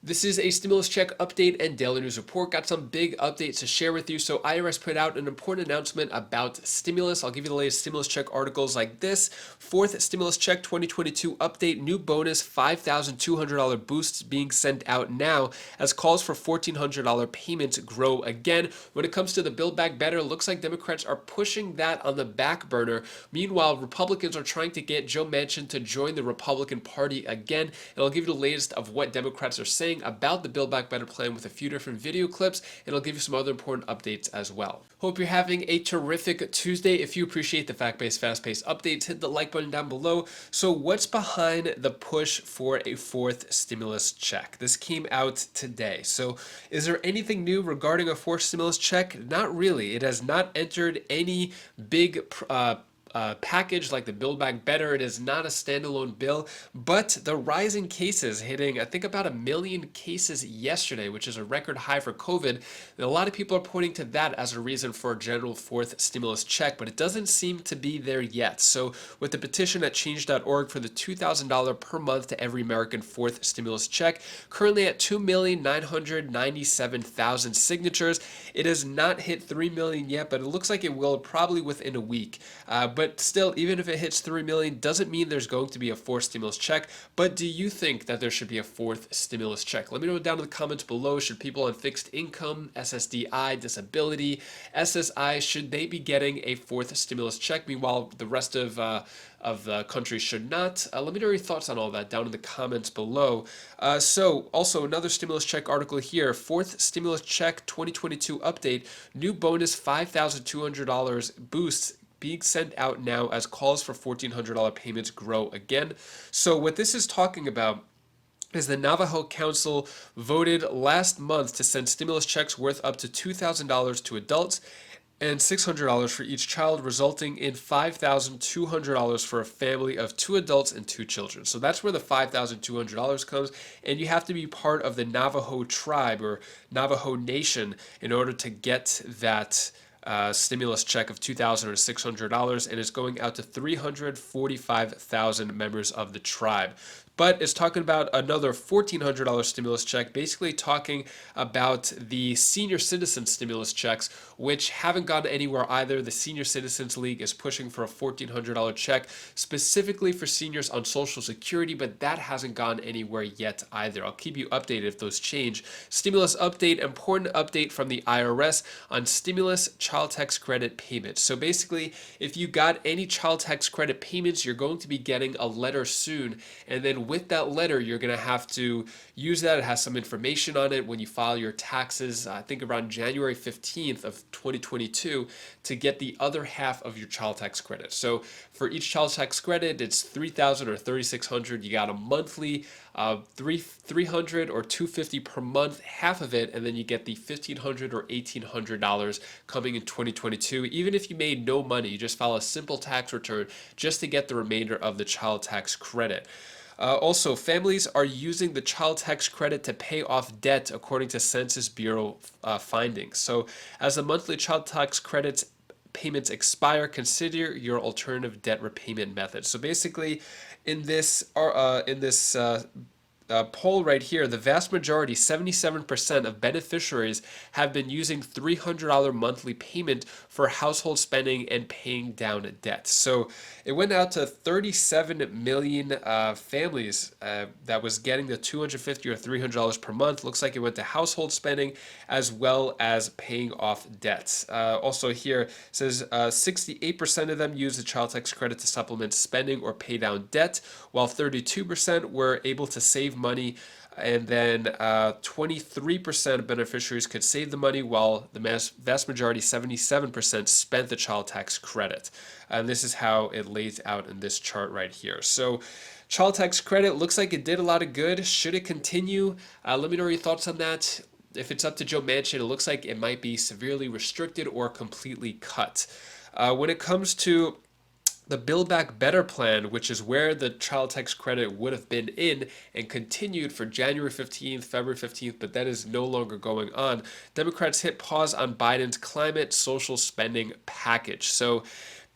This is a stimulus check update and daily news report. Got some big updates to share with you. So IRS put out an important announcement about stimulus. I'll give you the latest stimulus check articles like this. Fourth stimulus check 2022 update, new bonus $5,200 boosts being sent out now as calls for $1,400 payments grow again. When it comes to the Build Back Better, looks like Democrats are pushing that on the back burner. Meanwhile, Republicans are trying to get Joe Manchin to join the Republican Party again. And I'll give you the latest of what Democrats are saying about the Build Back Better plan with a few different video clips, and I'll give you some other important updates as well. Hope you're having a terrific Tuesday. If you appreciate the fact-based, fast-paced updates, hit the like button down below. So what's behind the push for a fourth stimulus check? This came out today. So is there anything new regarding a fourth stimulus check? Not really. It has not entered any big package like the Build Back Better. It is not a standalone bill, but the rising cases hitting, I think, about 1 million cases yesterday, which is a record high for COVID. And a lot of people are pointing to that as a reason for a general fourth stimulus check, but it doesn't seem to be there yet. So with the petition at change.org for the $2,000 per month to every American fourth stimulus check, currently at 2,997,000 signatures. It has not hit 3 million yet, but it looks like it will probably within a week. But still, even if it hits 3 million, doesn't mean there's going to be a fourth stimulus check. But do you think that there should be a fourth stimulus check? Let me know down in the comments below. Should people on fixed income, SSDI, disability, SSI, should they be getting a fourth stimulus check? Meanwhile, the rest of the country should not. Let me know your thoughts on all that down in the comments below. So also another stimulus check article here, fourth stimulus check 2022 update, new bonus $5,200 boosts being sent out now as calls for $1,400 payments grow again. So what this is talking about is the Navajo Council voted last month to send stimulus checks worth up to $2,000 to adults and $600 for each child, resulting in $5,200 for a family of 2 adults and 2 children. So that's where the $5,200 comes, and you have to be part of the Navajo tribe or Navajo Nation in order to get that stimulus check of $2,600, and it's going out to 345,000 members of the tribe. But it's talking about another $1,400 stimulus check, basically talking about the senior citizen stimulus checks, which haven't gone anywhere either. The Senior Citizens League is pushing for a $1,400 check specifically for seniors on Social Security, but that hasn't gone anywhere yet either. I'll keep you updated if those change. Stimulus update, important update from the IRS on stimulus child tax credit payments. So basically, if you got any child tax credit payments, you're going to be getting a letter soon, and then with that letter, you're going to have to use that. It has some information on it when you file your taxes, I think around January 15th of 2022, to get the other half of your child tax credit. So for each child tax credit, it's $3,000 or $3,600. You got a monthly $300 or $250 per month, half of it, and then you get the $1,500 or $1,800 coming in 2022. Even if you made no money, you just file a simple tax return just to get the remainder of the child tax credit. Also, families are using the child tax credit to pay off debt according to Census Bureau findings. So as the monthly child tax credits payments expire, consider your alternative debt repayment method. So basically, in this poll right here, the vast majority, 77% of beneficiaries have been using $300 monthly payment for household spending and paying down debt. So it went out to 37 million families that was getting the $250 or $300 per month. Looks like it went to household spending as well as paying off debts. Also here it says 68% of them used the child tax credit to supplement spending or pay down debt, while 32% were able to save money, and then 23% of beneficiaries could save the money, while the vast majority, 77%, spent the child tax credit. And this is how it lays out in this chart right here. So child tax credit looks like it did a lot of good. Should it continue? Let me know your thoughts on that. If it's up to Joe Manchin, it looks like it might be severely restricted or completely cut. When it comes to the Build Back Better plan, which is where the child tax credit would have been in and continued for January 15th, February 15th, but that is no longer going on. Democrats hit pause on Biden's climate social spending package. So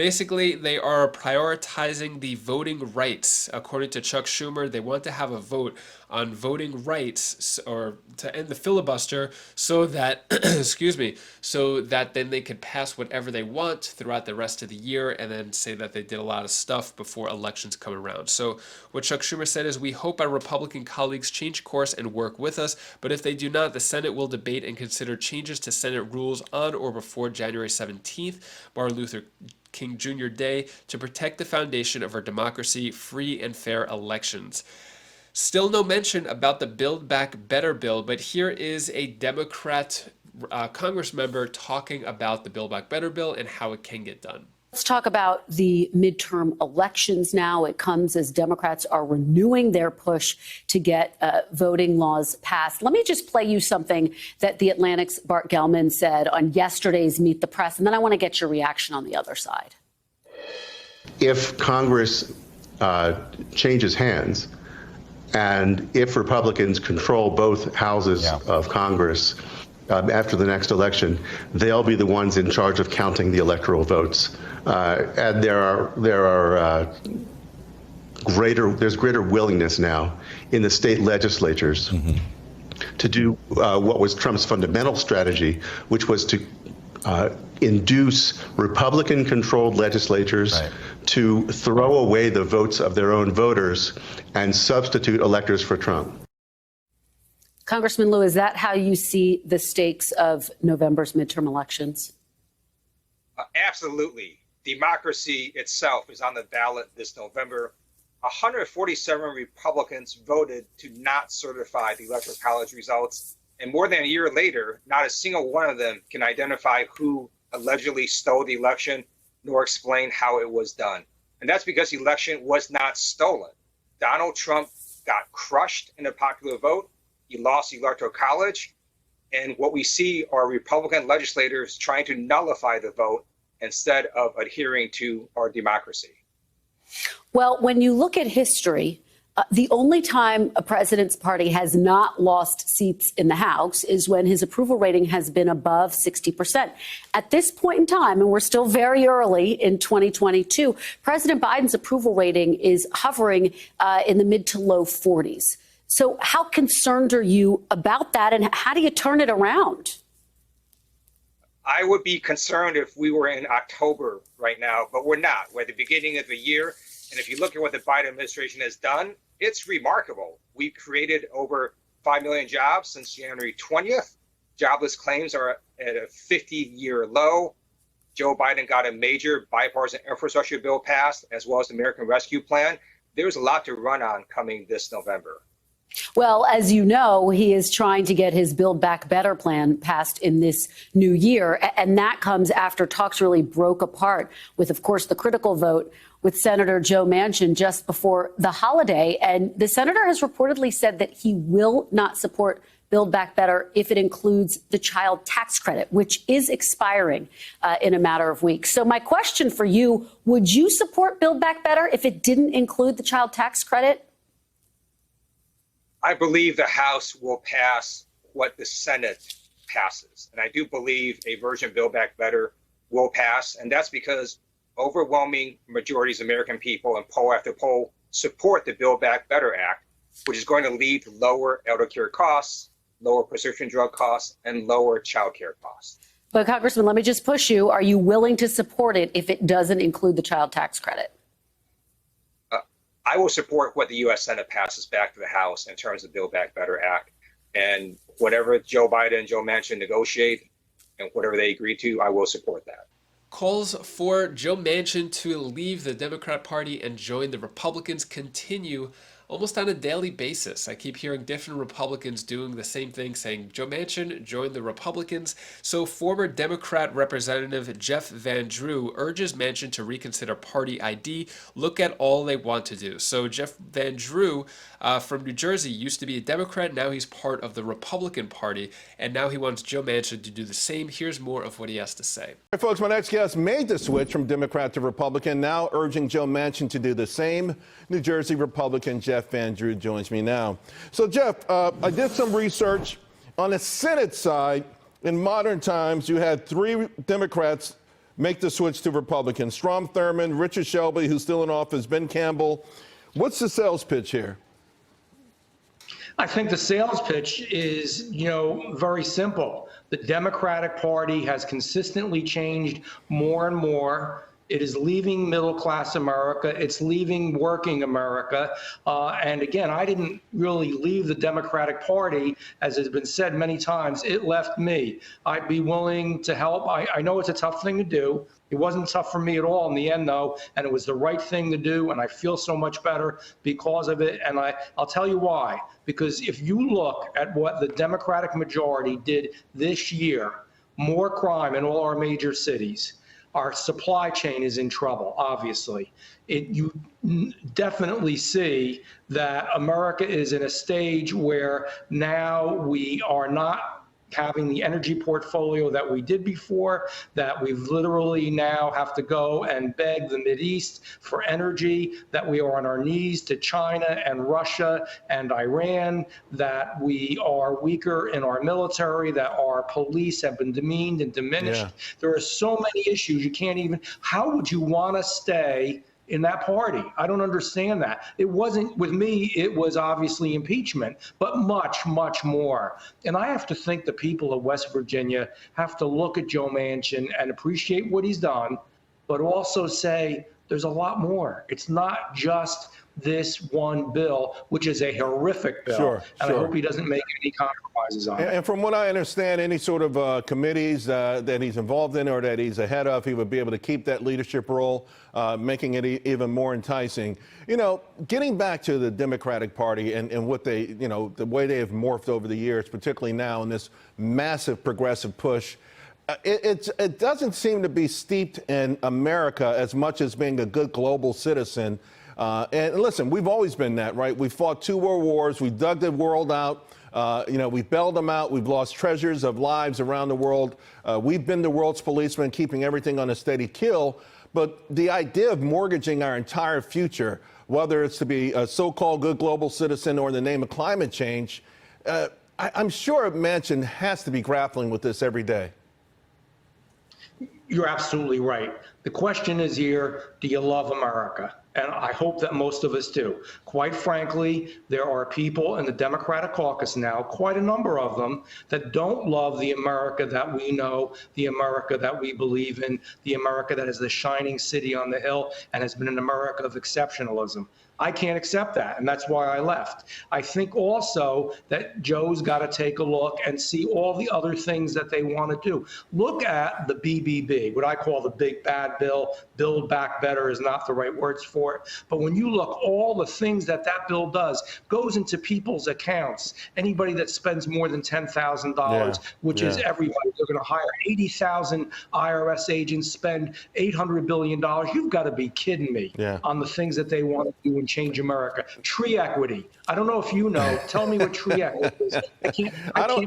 Basically, they are prioritizing the voting rights. According to Chuck Schumer, they want to have a vote on voting rights or to end the filibuster so that, excuse me, so that then they could pass whatever they want throughout the rest of the year and then say that they did a lot of stuff before elections come around. So what Chuck Schumer said is, we hope our Republican colleagues change course and work with us, but if they do not, the Senate will debate and consider changes to Senate rules on or before January 17th, Martin Luther King Jr. Day, to protect the foundation of our democracy, free and fair elections. Still no mention about the Build Back Better bill, but here is a Democrat Congress member talking about the Build Back Better bill and how it can get done. Let's talk about the midterm elections now. It comes as Democrats are renewing their push to get voting laws passed. Let me just play you something that the Atlantic's Bart Gellman said on yesterday's Meet the Press, and then I want to get your reaction on the other side. If Congress changes hands, and if Republicans control both houses of Congress after the next election, they'll be the ones in charge of counting the electoral votes. And there's greater willingness now in the state legislatures to do what was Trump's fundamental strategy, which was to induce Republican-controlled legislatures to throw away the votes of their own voters and substitute electors for Trump. Congressman Liu, is that how you see the stakes of November's midterm elections? Absolutely. Democracy itself is on the ballot this November. 147 Republicans voted to not certify the Electoral College results. And more than a year later, not a single one of them can identify who allegedly stole the election, nor explain how it was done. And that's because the election was not stolen. Donald Trump got crushed in the popular vote. He lost the Electoral College. And what we see are Republican legislators trying to nullify the vote instead of adhering to our democracy. Well, when you look at history, the only time a president's party has not lost seats in the House is when his approval rating has been above 60%. At this point in time, and we're still very early in 2022, President Biden's approval rating is hovering in the mid to low 40s. So how concerned are you about that, and how do you turn it around? I would be concerned if we were in October right now, but we're not. We're at the beginning of the year. And if you look at what the Biden administration has done, it's remarkable. We've created over 5 million jobs since January 20th. Jobless claims are at a 50-year low. Joe Biden got a major bipartisan infrastructure bill passed, as well as the American Rescue Plan. There's a lot to run on coming this November. Well, as you know, he is trying to get his Build Back Better plan passed in this new year. And that comes after talks really broke apart with, of course, the critical vote with Senator Joe Manchin just before the holiday. And the senator has reportedly said that he will not support Build Back Better if it includes the child tax credit, which is expiring in a matter of weeks. So my question for you, would you support Build Back Better if it didn't include the child tax credit? I believe the House will pass what the Senate passes. And I do believe a version of Build Back Better will pass. And that's because overwhelming majorities of American people, and poll after poll, support the Build Back Better Act, which is going to lead to lower elder care costs, lower prescription drug costs, and lower child care costs. But Congressman, let me just push you. Are you willing to support it if it doesn't include the child tax credit? I will support what the U.S. Senate passes back to the House in terms of Build Back Better Act. And whatever Joe Biden and Joe Manchin negotiate and whatever they agree to, I will support that. Calls for Joe Manchin to leave the Democrat Party and join the Republicans continue almost on a daily basis. I keep hearing different Republicans doing the same thing, saying Joe Manchin, join the Republicans. So former Democrat Representative Jeff Van Drew urges Manchin to reconsider party ID, look at all they want to do. So Jeff Van Drew from New Jersey used to be a Democrat. Now he's part of the Republican Party, and now he wants Joe Manchin to do the same. Here's more of what he has to say. Hey, folks, my next guest made the switch from Democrat to Republican, now urging Joe Manchin to do the same. New Jersey Republican Jeff Van Drew joins me now. So, Jeff, I did some research on the Senate side. In modern times, you had 3 Democrats make the switch to Republicans. Strom Thurmond, Richard Shelby, who's still in office, Ben Campbell. What's the sales pitch here? I think the sales pitch is, very simple. The Democratic Party has consistently changed more and more. It is leaving middle-class America. It's leaving working America. And again, I didn't really leave the Democratic Party, as has been said many times. It left me. I'd be willing to help. I know it's a tough thing to do. It wasn't tough for me at all in the end, though, and it was the right thing to do, and I feel so much better because of it. And I'll tell you why. Because if you look at what the Democratic majority did this year, more crime in all our major cities, our supply chain is in trouble, obviously. You definitely see that America is in a stage where now we are not having the energy portfolio that we did before, that we've literally now have to go and beg the Mideast for energy, that we are on our knees to China and Russia and Iran, that we are weaker in our military, that our police have been demeaned and diminished. Yeah. There are so many issues you can't even, how would you want to stay in that party? I don't understand that. It wasn't, with me, it was obviously impeachment, but much, much more. And I have to think the people of West Virginia have to look at Joe Manchin and appreciate what he's done, but also say there's a lot more. It's not just this one bill, which is a horrific bill. Sure. I hope he doesn't make any compromises on it. And from what I understand, any sort of committees that he's involved in or that he's ahead of, he would be able to keep that leadership role, making it even more enticing. Getting back to the Democratic Party and what they, the way they have morphed over the years, particularly now in this massive progressive push, it doesn't seem to be steeped in America as much as being a good global citizen. And listen, we've always been that, right? We fought 2 world wars. We dug the world out. We bailed them out. We've lost treasures of lives around the world. We've been the world's policemen, keeping everything on a steady kill. But the idea of mortgaging our entire future, whether it's to be a so-called good global citizen or in the name of climate change, I'm sure Manchin has to be grappling with this every day. You're absolutely right. The question is here, do you love America? And I hope that most of us do. Quite frankly, there are people in the Democratic caucus now, quite a number of them, that don't love the America that we know, the America that we believe in, the America that is the shining city on the hill and has been an America of exceptionalism. I can't accept that, and that's why I left. I think also that Joe's got to take a look and see all the other things that they want to do. Look at the BBB, what I call the big bad bill. Build Back Better is not the right words for it. But when you look, all the things that bill does goes into people's accounts. Anybody that spends more than $10,000, which is everybody, they're going to hire 80,000 IRS agents, spend $800 billion. You've got to be kidding me on the things that they want to do and change America. Tree equity. I don't know if you know. Tell me what tree equity is. I can't.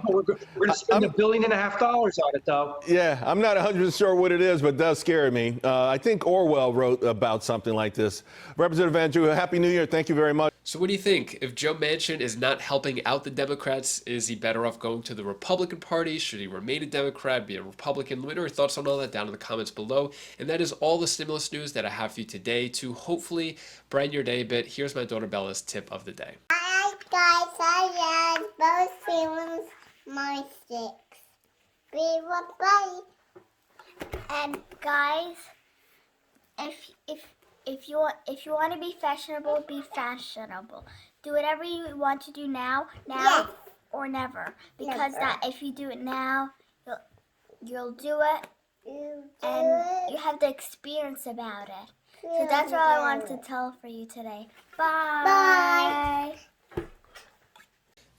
We're going to spend $1.5 billion on it, though. Yeah, I'm not 100% sure what it is, but it does scare me. I think Orwell wrote about something like this. Representative Andrew, Happy New Year. Thank you very much. So what do you think? If Joe Manchin is not helping out the Democrats, is he better off going to the Republican Party? Should he remain a Democrat, be a Republican? Let me know your thoughts on all that down in the comments below. And that is all the stimulus news that I have for you today to hopefully brighten your day a bit. Here's my daughter Bella's tip of the day. Hi guys, I am both feelings my six. We will play. Guys, if you want to be fashionable, be fashionable. Do whatever you want to do now or never. Because if you do it now, you'll do it, and you have the experience about it. So that's all I wanted to tell for you today. Bye.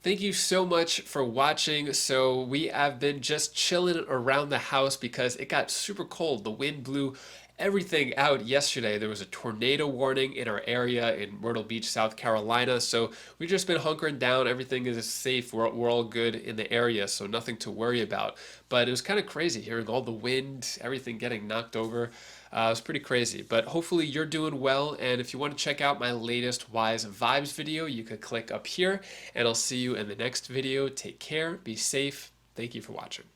Thank you so much for watching. So we have been just chilling around the house because it got super cold. The wind blew everything out yesterday. There was a tornado warning in our area in Myrtle Beach, South Carolina. So we've just been hunkering down. Everything is safe. We're all good in the area, so nothing to worry about. But it was kind of crazy hearing all the wind, everything getting knocked over. It was pretty crazy, but hopefully you're doing well. And if you want to check out my latest Wise Vibes video, you could click up here, and I'll see you in the next video. Take care, be safe. Thank you for watching.